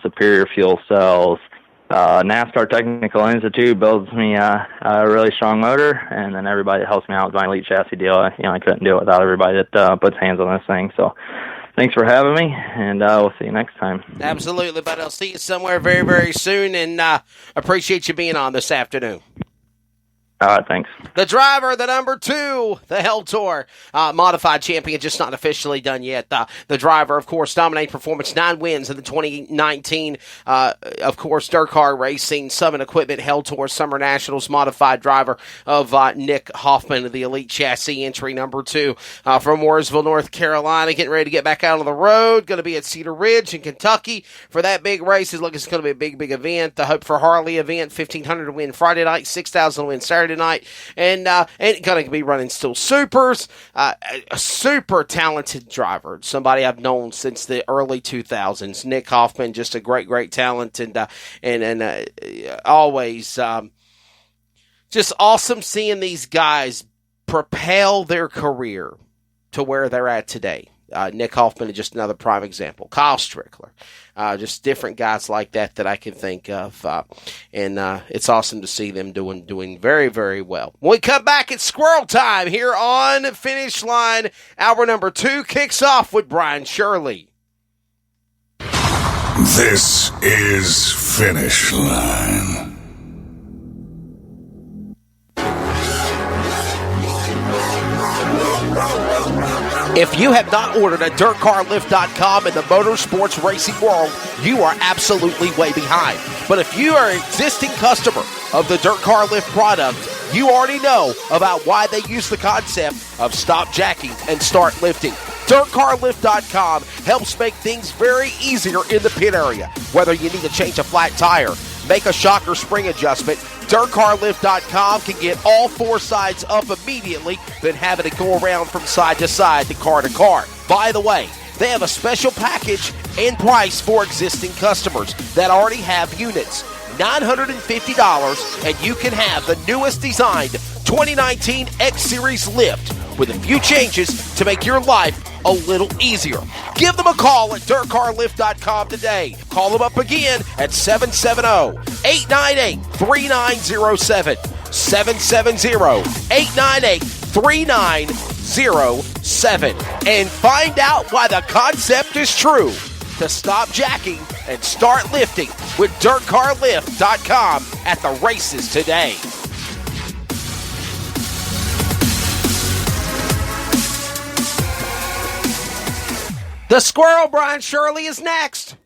superior fuel cells. NASCAR Technical Institute builds me a really strong motor, and then everybody that helps me out with my elite chassis deal. I couldn't do it without everybody that puts hands on this thing. So thanks for having me, and we'll see you next time. Absolutely, but I'll see you somewhere very, very soon, and appreciate you being on this afternoon. All right, thanks. The driver, the number 2, the Hell Tour modified champion, just not officially done yet. The driver, of course, dominating performance, 9 wins in the 2019, of course, Dirt Car Racing, Summit Equipment, Hell Tour, Summer Nationals modified driver of Nick Hoffman, the Elite Chassis entry number 2 from Mooresville, North Carolina, getting ready to get back out on the road. Going to be at Cedar Ridge in Kentucky for that big race. It's going to be a big, big event. The Hope for Harley event, 1,500 to win Friday night, 6,000 to win Saturday night, and going to be running still supers. A super talented driver, somebody I've known since the early 2000s. Nick Hoffman, just a great, great talent, and always just awesome seeing these guys propel their career to where they're at today. Nick Hoffman is just another prime example. Kyle Strickler. Just different guys like that I can think of. And it's awesome to see them doing very, very well. When we come back, it's squirrel time here on Finish Line. Hour number 2 kicks off with Brian Shirley. This is Finish Line. If you have not ordered at DirtCarLift.com in the motorsports racing world, you are absolutely way behind. But if you are an existing customer of the Dirt Car Lift product, you already know about why they use the concept of stop jacking and start lifting. DirtCarLift.com helps make things very easier in the pit area. Whether you need to change a flat tire, make a shock or spring adjustment, DirtCarLift.com can get all 4 sides up immediately, then have it go around from side to side to car. By the way, they have a special package and price for existing customers that already have units. $950, and you can have the newest designed 2019 X Series lift with a few changes to make your life a little easier. Give them a call at DirtCarLift.com today. Call them up again at 770-898-3907. 770-898-3907. And find out why the concept is true. To stop jacking and start lifting with DirtCarLift.com at the races today. The Squirrel, Brian Shirley, is next.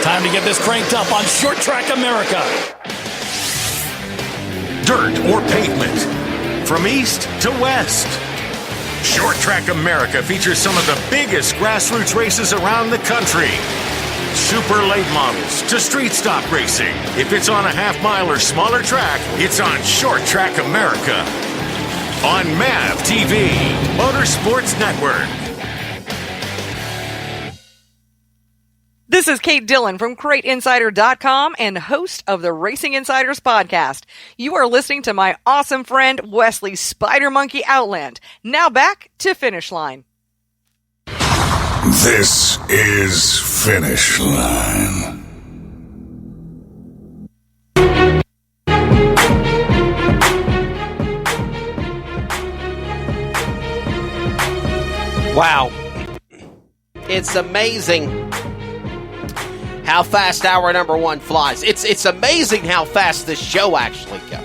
Time to get this cranked up on Short Track America. Dirt or pavement, from east to west. Short Track America features some of the biggest grassroots races around the country. Super late models to street stock racing. If it's on a half mile or smaller track, it's on Short Track America. On MAV TV, Motorsports Network. This is Kate Dillon from CrateInsider.com and host of the Racing Insiders podcast. You are listening to my awesome friend Wesley Spider Monkey Outland. Now back to Finish Line. This is Finish Line. Wow. It's amazing how fast hour number 1 flies. It's amazing how fast this show actually goes.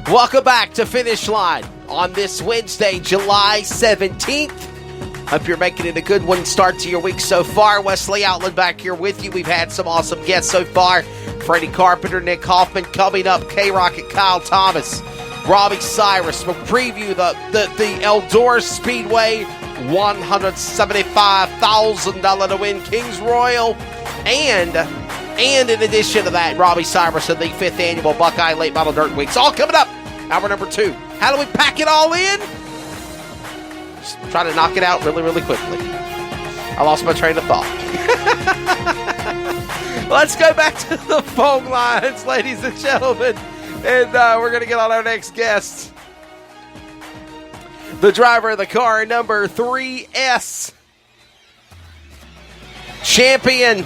Welcome back to Finish Line on this Wednesday, July 17th. Hope you're making it a good one start to your week so far. Wesley Outland back here with you. We've had some awesome guests so far. Freddie Carpenter, Nick Hoffman coming up, K-Rocket, Kyle Thomas, Robbie Cyrus. We'll preview the Eldora Speedway $175,000 to win Kings Royal. And in addition to that, Robbie Cyrus and the 5th annual Buckeye Late Model Dirt Weeks. All coming up. Hour number 2. How do we pack it all in? Just try to knock it out really, really quickly. I lost my train of thought. Let's go back to the phone lines, ladies and gentlemen. And we're going to get on our next guest. The driver of the car, number 3S. champion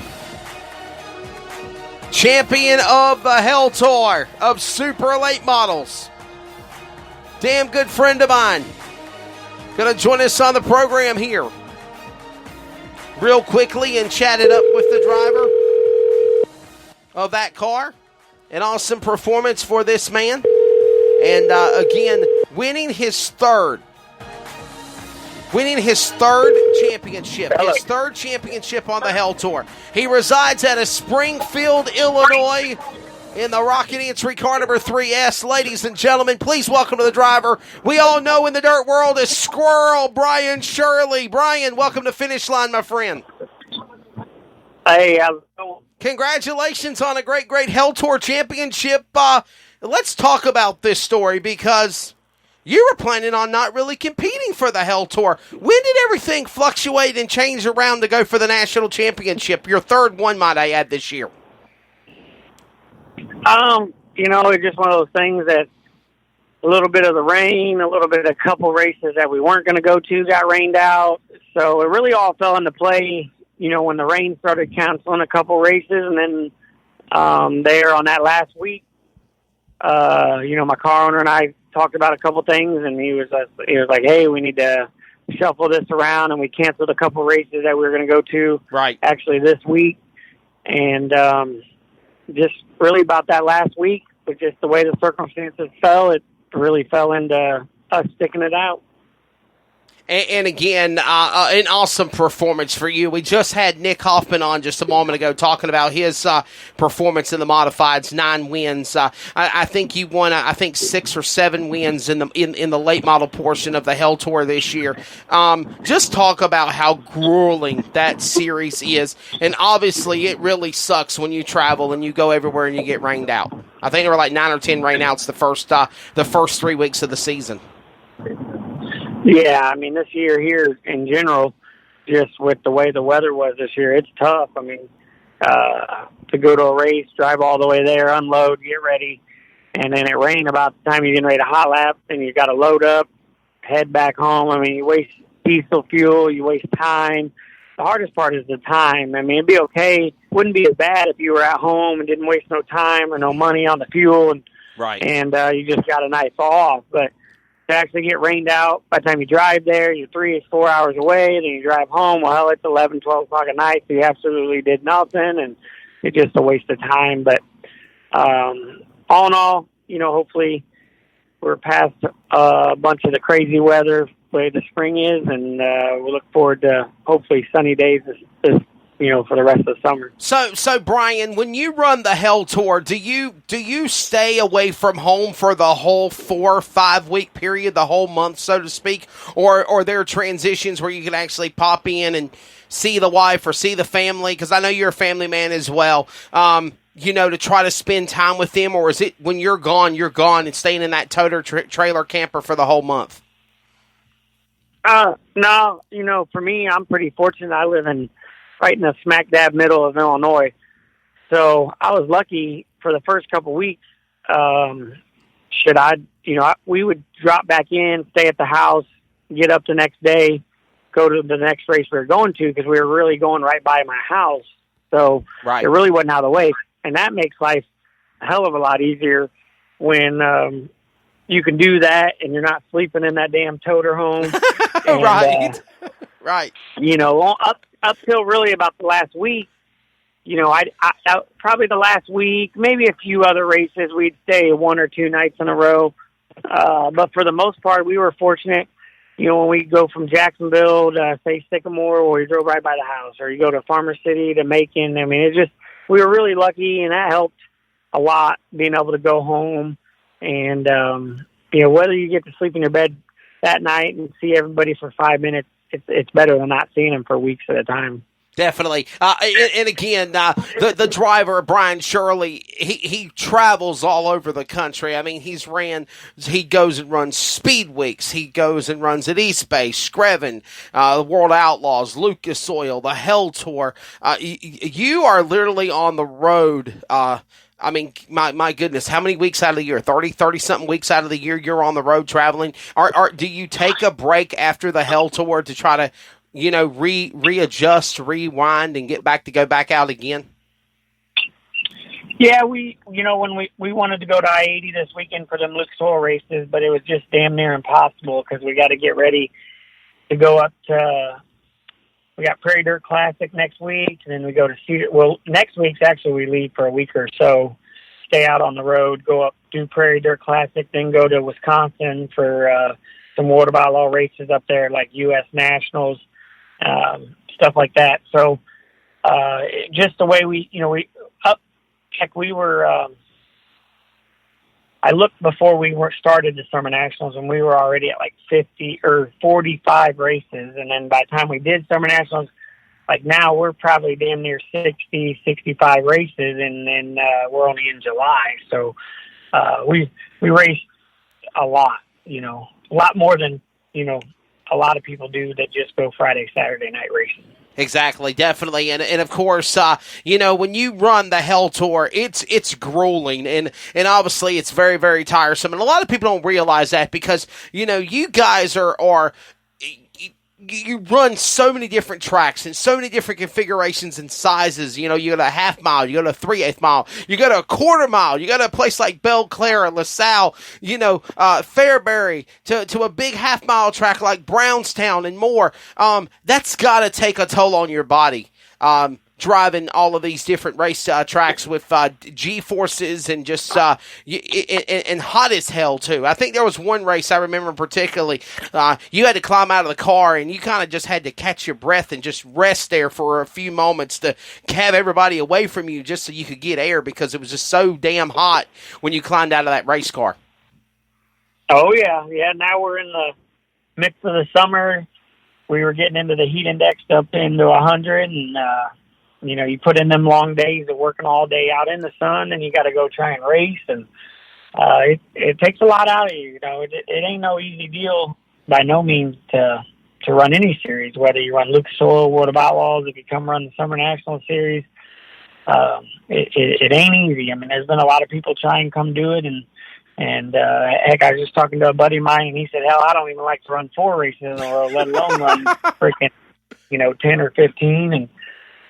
of the Hell Tour of Super Late Models. Damn good friend of mine. Going to join us on the program here real quickly and chat it up with the driver of that car. An awesome performance for this man. And again, winning his third championship. His third championship on the Hell Tour. He resides out of Springfield, Illinois, in the rocket entry car number 3S. Ladies and gentlemen, please welcome to the driver. We all know in the dirt world is Squirrel Brian Shirley. Brian, welcome to Finish Line, my friend. Hey, how's it going? Congratulations on a great Hell Tour championship. Let's talk about this story because you were planning on not really competing for the Hell Tour. When did everything fluctuate and change around to go for the national championship? Your third one, might I add, this year. It's just one of those things that a little bit of the rain, a couple races that we weren't going to go to got rained out. So it really all fell into play, when the rain started canceling a couple races. And then there on that last week, my car owner and I talked about a couple things, and he was like, hey, we need to shuffle this around, and we canceled a couple races that we were going to go to actually this week. And just really about that last week, but just the way the circumstances fell, it really fell into us sticking it out. And again, an awesome performance for you. We just had Nick Hoffman on just a moment ago talking about his performance in the modifieds, 9 wins. I think you won, 6 or 7 wins in the late model portion of the Hell Tour this year. Just talk about how grueling that series is. And obviously, it really sucks when you travel and you go everywhere and you get rained out. I think there were like 9 or 10 rainouts the first 3 weeks of the season. Yeah, this year here in general, just with the way the weather was this year, it's tough. To go to a race, drive all the way there, unload, get ready, and then it rained about the time you're getting ready to hot lap, and you got to load up, head back home. You waste diesel fuel, you waste time. The hardest part is the time. It'd be okay. It wouldn't be as bad if you were at home and didn't waste no time or no money on the fuel, and you just got a night off. But to actually get rained out, by the time you drive there, you're 3 or 4 hours away, then you drive home. Well, hell, it's 11, 12 o'clock at night, so you absolutely did nothing, and it's just a waste of time. But all in all, hopefully we're past a bunch of the crazy weather, the way the spring is, and we look forward to hopefully sunny days this for the rest of the summer. So Brian, when you run the Hell Tour, do you stay away from home for the whole 4 or 5 week period, the whole month, so to speak, or are there transitions where you can actually pop in and see the wife or see the family? Because I know you're a family man as well. To try to spend time with them, or is it when you're gone and staying in that toter trailer camper for the whole month? No, for me, I'm pretty fortunate. I live right in the smack dab middle of Illinois. So I was lucky for the first couple weeks. We would drop back in, stay at the house, get up the next day, go to the next race we were going to, because we were really going right by my house. So it really wasn't out of the way. And that makes life a hell of a lot easier when you can do that and you're not sleeping in that damn toter home. And, right. Up till really about the last week, I probably the last week, maybe a few other races, we'd stay 1 or 2 nights in a row. But for the most part, we were fortunate. When we go from Jacksonville to, say, Sycamore, or you drove right by the house, or you go to Farmer City to Macon. We were really lucky, and that helped a lot, being able to go home. And, whether you get to sleep in your bed that night and see everybody for 5 minutes, it's better than not seeing them for weeks at a time. Definitely. And again, the driver, Brian Shirley, he travels all over the country. He goes and runs Speed Weeks. He goes and runs at East Bay, Screven, the World Outlaws, Lucas Oil, the Hell Tour. You are literally on the road. My goodness, how many weeks out of the year? 30-something weeks out of the year you're on the road traveling? Do you take a break after the Hell Tour to try to readjust, rewind, and go back out again? Yeah, when we wanted to go to I-80 this weekend for them Lucas Oil races, but it was just damn near impossible because we got to get ready to go up to. We got Prairie Dirt Classic next week, and then we go to Cedar. Well, next week's actually we leave for a week or so, stay out on the road, go up, do Prairie Dirt Classic, then go to Wisconsin for some water bottle races up there, like U.S. Nationals, stuff like that. So just the way I looked before we started the Summer Nationals, and we were already at like 50 or 45 races. And then by the time we did Summer Nationals, like now we're probably damn near 60, 65 races, and then we're only in July. So we raced a lot, a lot more than, a lot of people do that just go Friday, Saturday night racing. Exactly, definitely, and of course, when you run the Hell Tour, it's grueling, and obviously it's very, very tiresome, and a lot of people don't realize that because you guys are you run so many different tracks and so many different configurations and sizes. You go to a half mile, you go to a 3/8 mile, you go to a quarter mile, you go to a place like Belle Claire, LaSalle, Fairbury, to a big half mile track like Brownstown and more. That's got to take a toll on your body. Driving all of these different race tracks with G-forces and just and hot as hell too. I think there was one race I remember particularly. You had to climb out of the car and you kind of just had to catch your breath and just rest there for a few moments to have everybody away from you just so you could get air because it was just so damn hot when you climbed out of that race car. Oh yeah. Now we're in the midst of the summer. We were getting into the heat index up into 100 and. You put in them long days of working all day out in the sun, and you got to go try and race, and it takes a lot out of you. It ain't no easy deal by no means to run any series, whether you run Lucas Oil, World of Outlaws, if you come run the Summer National Series. It ain't easy. I mean, there's been a lot of people try and come do it, and heck, I was just talking to a buddy of mine, and he said, hell, I don't even like to run 4 races in a row, let alone run freaking, 10 or 15, and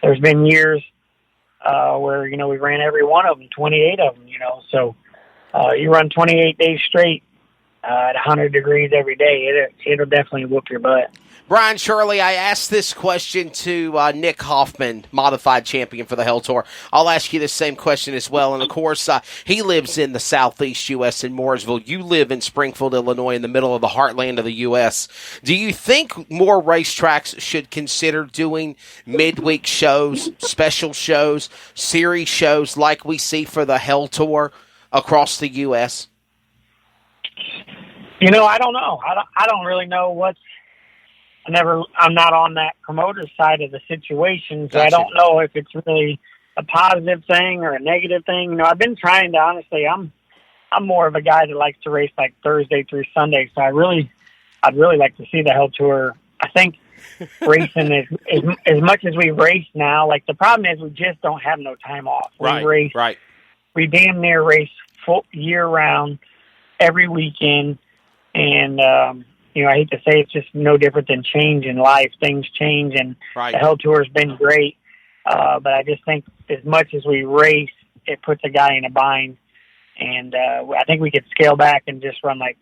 there's been years where, we ran every one of them, 28 of them, So you run 28 days straight at 100 degrees every day, it'll definitely whoop your butt. Brian, Shirley, I asked this question to Nick Hoffman, modified champion for the Hell Tour. I'll ask you the same question as well. And, of course, he lives in the southeast U.S. in Mooresville. You live in Springfield, Illinois, in the middle of the heartland of the U.S. Do you think more racetracks should consider doing midweek shows, special shows, series shows like we see for the Hell Tour across the U.S.? I don't know. I don't really know what's I'm not on that promoter side of the situation, so Gotcha. I don't know if it's really a positive thing or a negative thing. I've been trying to, honestly, I'm more of a guy that likes to race like Thursday through Sunday, so I'd really like to see the Hell Tour. I think racing is as much as we race now, like the problem is we just don't have no time off. We damn near race full year round every weekend, and I hate to say it's just no different than change in life. Things change, and the Hell Tour has been great. But I just think as much as we race, it puts a guy in a bind. And I think we could scale back and just run like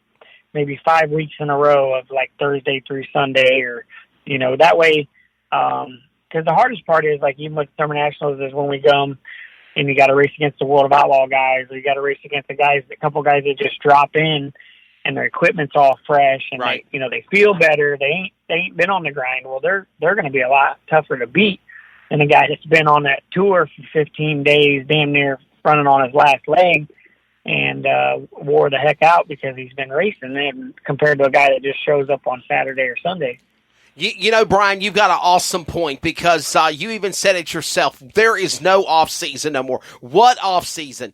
maybe 5 weeks in a row of like Thursday through Sunday, or that way. Because the hardest part is like even with Summer Nationals is when we go and you got to race against the World of Outlaw guys, or you got to race against a couple guys that just drop in. And their equipment's all fresh, and they feel better. They ain't been on the grind. Well, they're going to be a lot tougher to beat than a guy that's been on that tour for 15 days, damn near running on his last leg, and wore the heck out because he's been racing. And compared to a guy that just shows up on Saturday or Sunday. Brian, you've got an awesome point because you even said it yourself. There is no off-season no more. What off-season?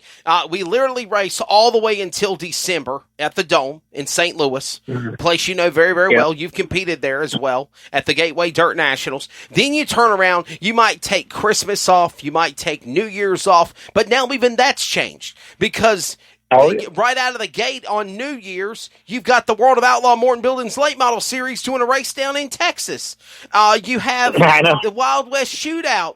We literally race all the way until December at the Dome in St. Louis, a place you know very, very well. You've competed there as well at the Gateway Dirt Nationals. Then you turn around. You might take Christmas off. You might take New Year's off. But now even that's changed because Oh, yeah. Right out of the gate on New Year's, you've got the World of Outlaw Morton Buildings Late Model Series doing a race down in Texas. You have I know. the Wild West Shootout